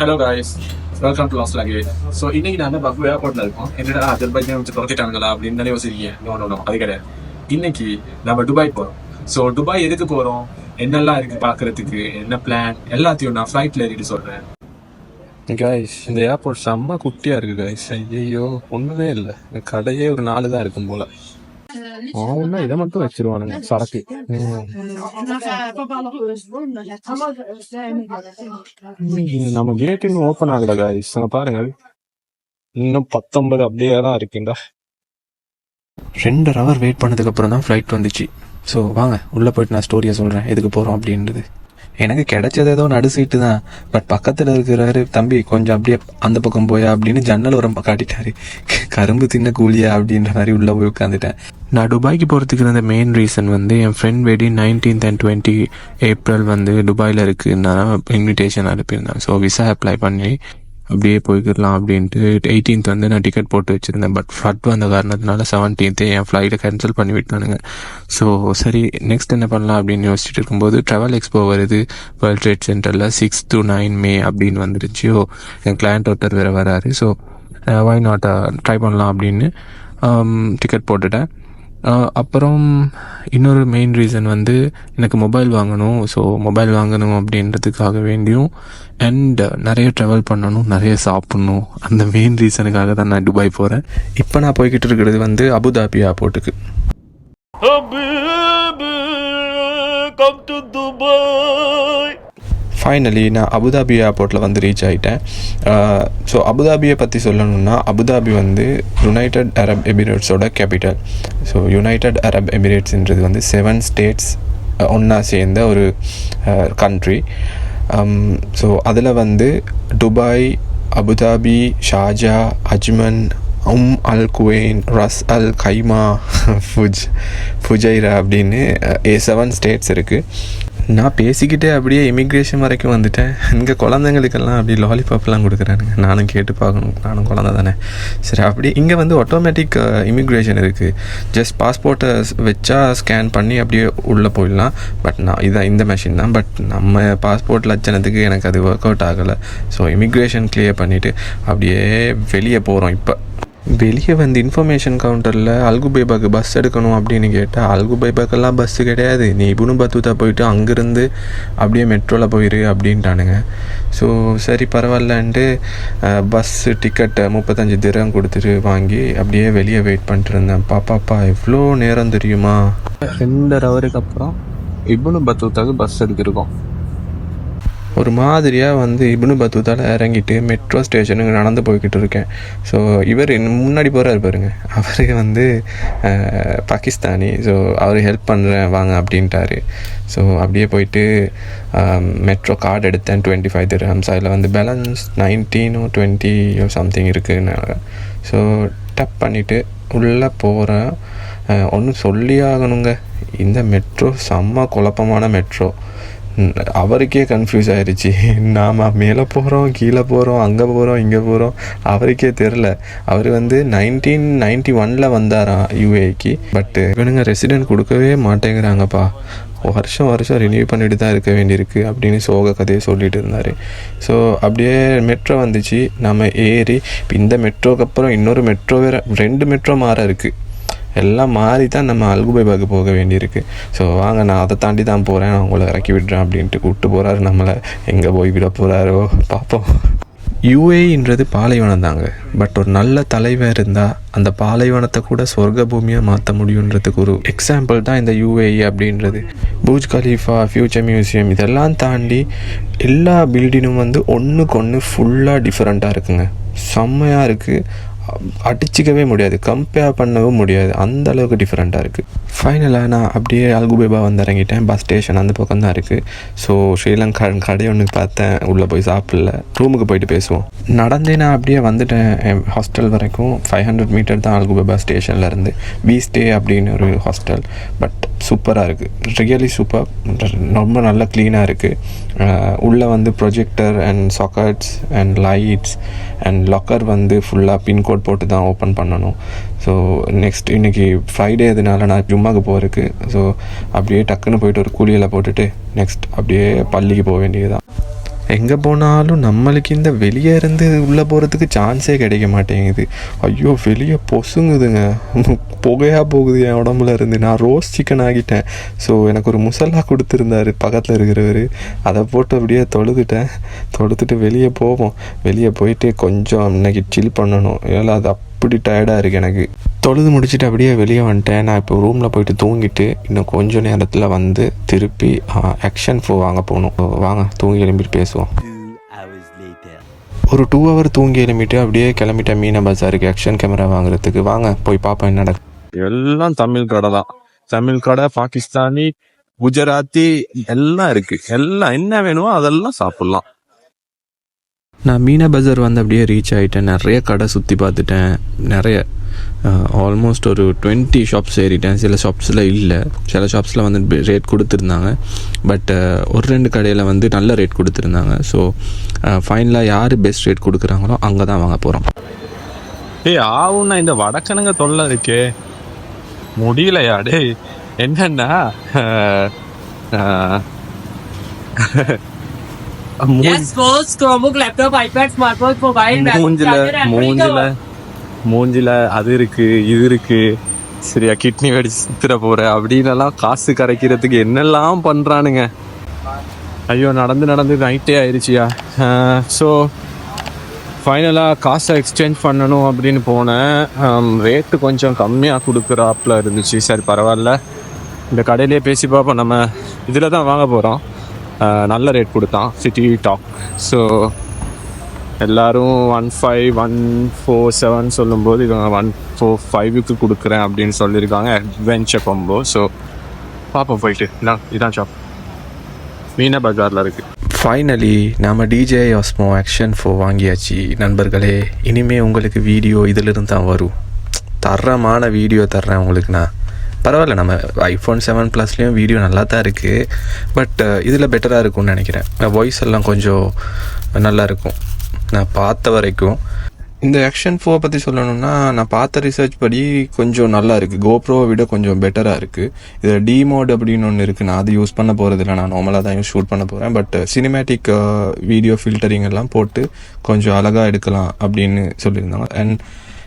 Hello guys, welcome to last luggage. So இன்னைக்கு நான் பக்கு ஏர்போர்ட்ல இருக்கோம். என்னடா அஜர்பைஜான் வச்சு துரத்திட்டாங்களா அப்படின்னு தானே யோசிக்கிறீங்க. நோ அது கிடையாது. இன்னைக்கு நம்ம துபாய் போகிறோம். ஸோ துபாய் எதுக்கு போகிறோம், என்னெல்லாம் இருக்கு பார்க்கறதுக்கு, என்ன பிளான், எல்லாத்தையும் நான் ஃப்ளைட்ல ஏறிட்டு சொல்றேன். காய்ஸ், இந்த ஏர்போர்ட் செம்ம குட்டியா இருக்கு காய்ஸ். ஐயோ ஒண்ணுமே இல்லை, கடையே ஒரு 4 தான் இருக்கும் போல. அவனா இதை மட்டும் வச்சிருவானுங்க சரக்கு. நம்ம கேட் இன்னும் ஓப்பன் ஆகல காய்ஸ், பாருங்க இன்னும் 19 அப்படியே தான் இருக்குண்டா. 2 hour வெயிட் பண்ணதுக்கு அப்புறம் தான் ஃப்ளைட் வந்துச்சு. ஸோ வாங்க உள்ள போயிட்டு நான் ஸ்டோரியை சொல்றேன் எதுக்கு போறோம் அப்படின்றது. எனக்கு கிடைச்சது ஏதோ நடு சீட்டு தான். பட் பக்கத்தில் இருக்கிறாரு, தம்பி கொஞ்சம் அப்படியே அந்த பக்கம் போயா அப்படின்னு ஜன்னல் உரம் காட்டிட்டாரு. கரும்பு தின்ன கூலியா அப்படின்ற மாதிரி உள்ளே போய் உட்காந்துட்டேன். நான் துபாய்க்கு போகிறதுக்கு இருந்த மெயின் ரீசன் வந்து என் friend wedding 19th and 20 April வந்து துபாயில் இருக்குன்னா இன்விடேஷன் அனுப்பியிருந்தேன். ஸோ விசா அப்ளை பண்ணி அப்படியே போய்க்கிடலாம் அப்படின்ட்டு 18th வந்து நான் டிக்கெட் போட்டு வச்சுருந்தேன். பட் ஃப்ளட் வந்த காரணத்தினால 17th என் ஃப்ளைட்டை கேன்சல் பண்ணி விட்டானுங்க. ஸோ சரி நெக்ஸ்ட் என்ன பண்ணலாம் அப்படின்னு யோசிச்சுட்டு இருக்கும்போது ட்ராவல் எக்ஸ்போ வருது வேர்ல்ட் ட்ரேட் சென்டரில் 6 to 9 May அப்படின்னு வந்துருச்சு. என் கிளையண்ட் ஒருத்தர் வேறு வராரு. ஸோ வாய் நாட் ட்ரை பண்ணலாம் அப்படின்னு டிக்கெட் போட்டுட்டேன். அப்புறம் இன்னொரு மெயின் ரீசன் வந்து எனக்கு மொபைல் வாங்கணும். ஸோ மொபைல் வாங்கணும் அப்படின்றதுக்காக வேண்டியும் அண்ட் நிறைய ட்ராவல் பண்ணணும், நிறைய சாப்பிட்ணும். அந்த மெயின் ரீசனுக்காக தான் நான் துபாய் போகிறேன். இப்போ நான் போய்கிட்டு இருக்கிறது வந்து அபுதாபி ஏர்போர்ட்டுக்கு. ஃபைனலி நான் அபுதாபி ஏர்போர்ட்டில் வந்து ரீச் ஆகிட்டேன். ஸோ அபுதாபியை பற்றி சொல்லணும்னா, அபுதாபி வந்து யுனைடெட் அரப் எமிரேட்ஸோட கேபிட்டல். ஸோ யுனைடெட் அரப் எமிரேட்ஸ்ன்றது வந்து 7 states ஒன்றா சேர்ந்த ஒரு கண்ட்ரி. ஸோ அதில் வந்து துபாய், அபுதாபி, ஷார்ஜா, அஜ்மன், அல் குவைன், ரஸ் அல் கைமா, ஃபுஜைரா அப்படின்னு 7 states இருக்குது. நான் பேசிக்கிட்டே அப்படியே இமிக்ரேஷன் வரைக்கும் வந்துட்டேன். இங்கே குழந்தைங்களுக்கெல்லாம் அப்படி லாலிபாப்லாம் கொடுக்குறானுங்க. நானும் கேட்டு பார்க்கணும், நானும் குழந்தை தானே. சரி, அப்படி இங்கே வந்து ஆட்டோமேட்டிக் இமிக்ரேஷன் இருக்குது. ஜஸ்ட் பாஸ்போர்ட்டை வச்சா ஸ்கேன் பண்ணி அப்படியே உள்ளே போயிடலாம். பட் இதான் இந்த மெஷின் தான். பட் நம்ம பாஸ்போர்ட் லட்சணத்துக்கு எனக்கு அது ஒர்க் அவுட் ஆகலை. ஸோ இமிக்ரேஷன் கிளியர் பண்ணிவிட்டு அப்படியே வெளியே போகிறோம். இப்போ வெளியே வந்து இன்ஃபர்மேஷன் கவுண்டரில் அல்குபைபாக்கு பஸ் எடுக்கணும் அப்படின்னு கேட்டால், அல்குபைபாக்கெல்லாம் பஸ்ஸு கிடையாது, நீ இப்னு பத்தூத்தா போயிட்டு அங்கேருந்து அப்படியே மெட்ரோவில் போயிரு அப்படின்ட்டானுங்க. ஸோ சரி பரவாயில்லன்ட்டு பஸ்ஸு டிக்கெட்டை 35 திர்ஹம் கொடுத்துட்டு வாங்கி அப்படியே வெளியே வெயிட் பண்ணிட்டு இருந்தேன். பாப்பாப்பா எவ்வளோ நேரம் தெரியுமா, 2.5 hours அப்புறம் இப்னு பத்தூத்தாக்கு பஸ் எடுத்திருக்கோம். ஒரு மாதிரியாக வந்து இப்னு பத்தூத்தால இறங்கிட்டு மெட்ரோ ஸ்டேஷனுக்கு நடந்து போய்கிட்டு இருக்கேன். ஸோ இவர் முன்னாடி போகிறாரு பாருங்க, அவருக்கு வந்து பாகிஸ்தானி. ஸோ அவர் ஹெல்ப் பண்ணுறேன் வாங்க அப்படின்ட்டாரு. ஸோ அப்படியே போயிட்டு மெட்ரோ கார்டு எடுத்தேன் 25 dirhams. அதில் வந்து பேலன்ஸ் 19 or 20 or something இருக்குன்னு. ஸோ டப் பண்ணிவிட்டு உள்ளே போகிறேன். ஒன்றும் சொல்லி ஆகணுங்க, இந்த மெட்ரோ செம்ம குழப்பமான மெட்ரோ. அவருக்கே கன்ஃபியூஸ் ஆயிடுச்சு. நாம் மேலே போகிறோம், கீழே போகிறோம், அங்கே போகிறோம், இங்கே போகிறோம், அவருக்கே தெரில. அவர் வந்து 1991 வந்தாராம் யூஏக்கு. பட்டு இவனுங்க ரெசிடென்ட் கொடுக்கவே மாட்டேங்கிறாங்கப்பா, வருஷம் ரினியூ பண்ணிட்டு தான் இருக்க வேண்டியிருக்கு அப்படின்னு சோக கதையை சொல்லிட்டு இருந்தார். ஸோ அப்படியே மெட்ரோ வந்துச்சு, நம்ம ஏறி இப்போ இந்த மெட்ரோக்கு அப்புறம் இன்னொரு மெட்ரோ வேறு, 2 மெட்ரோ மாற இருக்குது. எல்லாம் மாறி தான் நம்ம அல்குபைபாக்கு போக வேண்டியிருக்கு. ஸோ வாங்க நான் அதை தாண்டி தான் போகிறேன், நான் உங்களை இறக்கி விடுறேன் அப்படின்ட்டு கூப்பிட்டு போகிறாரு. நம்மளை எங்கே போய் விட போகிறாரோ பார்ப்போம். யூஏன்றது பாலைவனம் தாங்க. பட் ஒரு நல்ல தலைவர் இருந்தால் அந்த பாலைவனத்தை கூட சொர்க்க பூமியாக மாற்ற முடியுன்றதுக்கு ஒரு எக்ஸாம்பிள் தான் இந்த யூஏஇ அப்படின்றது. பூஜ் கலீஃபா, ஃபியூச்சர் மியூசியம், இதெல்லாம் தாண்டி எல்லா பில்டிங்கும் வந்து ஒன்றுக்கு ஒன்று ஃபுல்லாக டிஃப்ரெண்ட்டாக இருக்குங்க. செம்மையாக இருக்குது, அடிச்சிக்கவே முடியாது, கம்பேர் பண்ணவும் முடியாது, அந்த அளவுக்கு டிஃப்ரெண்ட்டாக இருக்குது. ஃபைனலாக நான் அப்படியே அல்குபைபா வந்து இறங்கிட்டேன். பஸ் ஸ்டேஷன் அந்த பக்கம் தான் இருக்குது. ஸோ ஸ்ரீலங்கா கடை ஒன்று பார்த்தேன், உள்ளே போய் சாப்பிடல, ரூமுக்கு போயிட்டு பேசுவோம். நடந்தே நான் அப்படியே வந்துட்டேன் என் ஹாஸ்டல் வரைக்கும். 500 meter தான் அல்குபைபா ஸ்டேஷன்லேருந்து. பி ஸ்டே அப்படின்னு ஒரு ஹாஸ்டல். பட் சூப்பராக இருக்குது, ரியலி சூப்பர். ரொம்ப நல்லா க்ளீனாக இருக்குது. உள்ளே வந்து projector and sockets and lights and locker வந்து ஃபுல்லாக பின்கோட் போட்டு தான் ஓப்பன் பண்ணணும். ஸோ நெக்ஸ்ட் இன்றைக்கி ஃப்ரைடே அதனால நான் ஜும்மாக்கு போகிறதுக்கு. ஸோ அப்படியே டக்குன்னு போயிட்டு ஒரு கூலியில் போட்டுட்டு நெக்ஸ்ட் அப்படியே பள்ளிக்கு போக வேண்டியது தான். எங்கே போனாலும் நம்மளுக்கு இந்த வெளியே இருந்து உள்ளே போகிறதுக்கு சான்ஸே கிடைக்க மாட்டேங்குது. ஐயோ வெளியே பொசுங்குதுங்க, புகையாக போகுது என் உடம்புல இருந்து. நான் ரோஸ்ட் சிக்கன் ஆகிட்டேன். ஸோ எனக்கு ஒரு முசல்லா கொடுத்துருந்தாரு பக்கத்தில் இருக்கிறவர், அதை போட்டு அப்படியே தொழுதுட்டு வெளியே போவோம். வெளியே போயிட்டு கொஞ்சம் இன்னைக்கு சில் பண்ணணும். ஏன்னா அது அப்படி டயர்டாக இருக்குது எனக்கு. தொழுது முடிச்சுட்டு அப்படியே வெளியே வந்துட்டேன். நான் இப்போ ரூமில் போயிட்டு தூங்கிட்டு இன்னும் கொஞ்சம் நேரத்தில் வந்து திருப்பி ஆக்ஷன் 4 வாங்க போகணும். வாங்க தூங்கி எழும்பிட்டு பேசுவோம். ஒரு 2 hour தூங்கி எழும்பிட்டு அப்படியே கிளம்பிட்டேன் மீனா பஜாருக்கு ஆக்ஷன் கேமரா வாங்குறதுக்கு. வாங்க போய் பார்ப்போம் என்ன நடக்கும். எல்லாம் தமிழ் கடை தான். தமிழ் கடை, பாகிஸ்தானி, குஜராத்தி எல்லாம் இருக்கு. எல்லாம் என்ன வேணுமோ அதெல்லாம் சாப்பிடலாம். நான் மீனா பஜார் வந்து அப்படியே ரீச் ஆகிட்டேன். நிறைய கடை சுற்றி பார்த்துட்டேன். நிறைய ஆல்மோஸ்ட் ஒரு 20 ஷாப்ஸ் ஏறிட்டேன். சில ஷாப்ஸில் இல்லை, சில ஷாப்ஸில் வந்து ரேட் கொடுத்துருந்தாங்க. பட் ஒரு 2 கடையில் வந்து நல்ல ரேட் கொடுத்துருந்தாங்க. ஸோ ஃபைனலாக யார் பெஸ்ட் ரேட் கொடுக்குறாங்களோ அங்கே தான் வாங்க போகிறோம். ஆவுன்னா இந்த வடக்கணுங்க தொல்லை இருக்கே, முடியலையா டே. என்னன்னா மூஞ்சில அது இருக்கு இது இருக்கு, சரியா கிட்னி வெடிச்சு சுத்துற போற அப்படின்னு காசு கரைக்கிறதுக்கு என்னெல்லாம் பண்றானுங்க. ஐயோ நடந்து நைட்டே ஆயிடுச்சியா. ஸோ ஃபைனலாக காசை எக்ஸ்சேஞ்ச் பண்ணணும் அப்படின்னு போனேன். ரேட்டு கொஞ்சம் கம்மியாக கொடுக்குறாப்புல இருந்துச்சு. சரி பரவாயில்ல, இந்த கடையிலே பேசி பார்ப்போம். நம்ம இதில் தான் வாங்க போகிறோம். நல்ல ரேட் கொடுத்தான், சிட்டி டாக். ஸோ எல்லோரும் 15,147 சொல்லும்போது இவங்க 145க்கு கொடுக்குறேன் அப்படின்னு சொல்லியிருக்காங்க. Adventure combo. ஸோ பார்ப்போம் போயிட்டு. இதான் ஷாப் மீனா பஜாரில் இருக்குது. ஃபைனலி நம்ம DJI Osmo Action 4 வாங்கியாச்சு நண்பர்களே. இனிமேல் உங்களுக்கு வீடியோ இதிலிருந்து தான் வரும். தரமான வீடியோ தர்றேன் உங்களுக்கு நான். பரவாயில்ல, நம்ம iPhone 7 Plusலேயும் வீடியோ நல்லா தான் இருக்குது. பட் இதில் பெட்டராக இருக்கும்னு நினைக்கிறேன். வாய்ஸ் எல்லாம் கொஞ்சம் நல்லா இருக்கும் நான் பார்த்த வரைக்கும். இந்த Action 4 பற்றி சொல்லணும்னா, நான் பார்த்த ரிசர்ச் படி கொஞ்சம் நல்லா இருக்குது. கோப்ரோவை விட கொஞ்சம் பெட்டராக இருக்குது. இதில் D மோட் அப்படின்னு ஒன்று இருக்குது. நான் அது யூஸ் பண்ண போகிறதில்ல, நான் நார்மலாக தான் ஷூட் பண்ண போகிறேன். பட் சினிமேட்டிக் வீடியோ ஃபில்டரிங் எல்லாம் போட்டு கொஞ்சம் அழகாக எடுக்கலாம் அப்படின்னு சொல்லியிருந்தாங்க. அண்ட்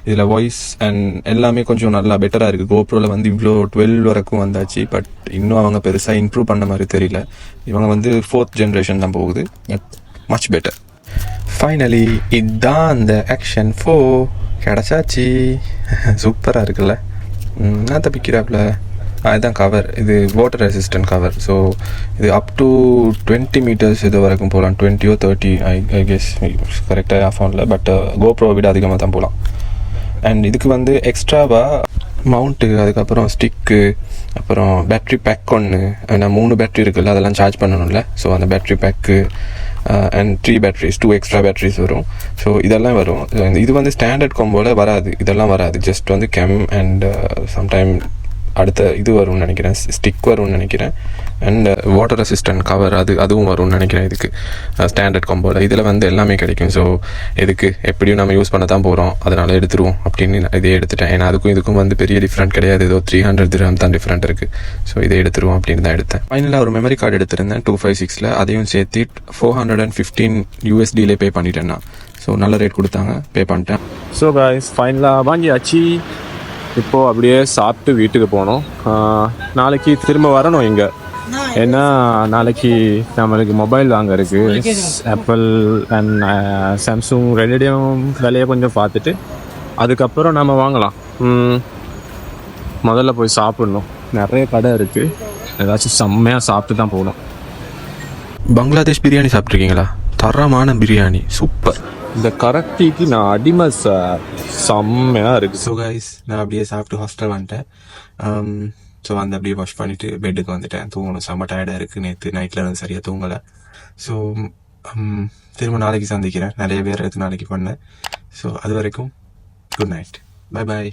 இதில் வாய்ஸ் அண்ட் எல்லாமே கொஞ்சம் நல்லா பெட்டராக இருக்குது. கோப்ரோவில் வந்து இவ்வளோ 12 வரைக்கும் வந்தாச்சு. பட் இன்னும் அவங்க பெருசாக இம்ப்ரூவ் பண்ண மாதிரி தெரியல. இவங்க வந்து 4th generation தான் போகுது. Much better. ஃபைனலி இதுதான் அந்த Action 4 கிடச்சாச்சு. சூப்பராக இருக்குல்ல. நான் தப்பிக்கிறாப்புல. அதுதான் கவர். இது வாட்டர் ரெசிஸ்டன்ட் கவர். ஸோ இது அப் டு 20 meters இது வரைக்கும் போகலாம். 20 or 30 ஐ கெஸ், கரெக்டாக ஃபோனில். பட் கோப்ரோ விட அதிகமாக தான் போகலாம். அண்ட் இதுக்கு வந்து எக்ஸ்ட்ராவாக மவுண்ட்டு, அதுக்கப்புறம் ஸ்டிக்கு, அப்புறம் பேட்ரி பேக் ஒன்று. நான் 3 பேட்ரி இருக்குல்ல, அதெல்லாம் சார்ஜ் பண்ணணும்ல. ஸோ அந்த battery pack and 3 batteries, 2 extra batteries வரும். ஸோ இதெல்லாம் வரும். இது வந்து ஸ்டாண்டர்ட் காம்போவில் வராது, இதெல்லாம் வராது. ஜஸ்ட் வந்து கெம் அண்ட் சம்டைம் அடுத்த இது வரும்னு நினைக்கிறேன், ஸ்டிக் வரும்னு நினைக்கிறேன். அண்ட் வாட்டர் ரெசிஸ்டன்ட் கவர் அதுவும் வரும்னு நினைக்கிறேன் இதுக்கு ஸ்டாண்டர்ட் காம்போவில். இதில் வந்து எல்லாமே கிடைக்கும். ஸோ இதுக்கு எப்படியும் நம்ம யூஸ் பண்ண தான் போகிறோம், அதனால் எடுத்துருவோம் அப்படின்னு இதே எடுத்துட்டேன். ஏன்னா இதுக்கும் வந்து பெரிய டிஃப்ரெண்ட் கிடையாது. ஏதோ 300 dirham தான் டிஃப்ரெண்ட் இருக்குது. ஸோ இதை எடுத்துருவோம் அப்படின்னு தான் எடுத்தேன். ஃபைனலாக ஒரு மெமரி கார்டு எடுத்திருந்தேன் 256. அதையும் சேர்த்து 415 USD பே பண்ணிட்டேன் நான். ஸோ நல்ல ரேட் கொடுத்தாங்க, பே பண்ணிட்டேன். ஸோ கைஸ் ஃபைனலாக வாங்கியாச்சு. இப்போது அப்படியே சாப்பிட்டு வீட்டுக்கு போனோம். நாளைக்கு திரும்ப வரணும் இங்கே. ஏன்னா நாளைக்கு நம்மளுக்கு மொபைல் வாங்க இருக்குது. ஆப்பிள் அண்ட் சாம்சங் ரெண்டுடையும் விலையை கொஞ்சம் பார்த்துட்டு அதுக்கப்புறம் நம்ம வாங்கலாம். முதல்ல போய் சாப்பிட்ணும். நிறைய கடை இருக்குது, ஏதாச்சும் செம்மையாக சாப்பிட்டு தான் போகணும். பங்களாதேஷ் பிரியாணி சாப்பிட்ருக்கீங்களா? தரமான பிரியாணி, சூப்பர். இந்த கரக்டிக்கு நான் அடிமை சார், செம்மையாக இருக்குது. ஸோ கைஸ் நான் அப்படியே சாப்பிட்டு ஹாஸ்டல் வந்துட்டேன். ஸோ வந்து அப்படியே வாஷ் பண்ணிவிட்டு பெட்டுக்கு வந்துட்டேன். தூங்கணும், செம்ம டயர்டாக இருக்குது. நேற்று நைட்டில் இருந்து சரியாக தூங்கலை. ஸோ திரும்ப நாளைக்கு சந்திக்கிறேன். நிறைய பேர் எடுத்து நாளைக்கு பண்ணேன். ஸோ அது வரைக்கும் குட் நைட், பை பாய்.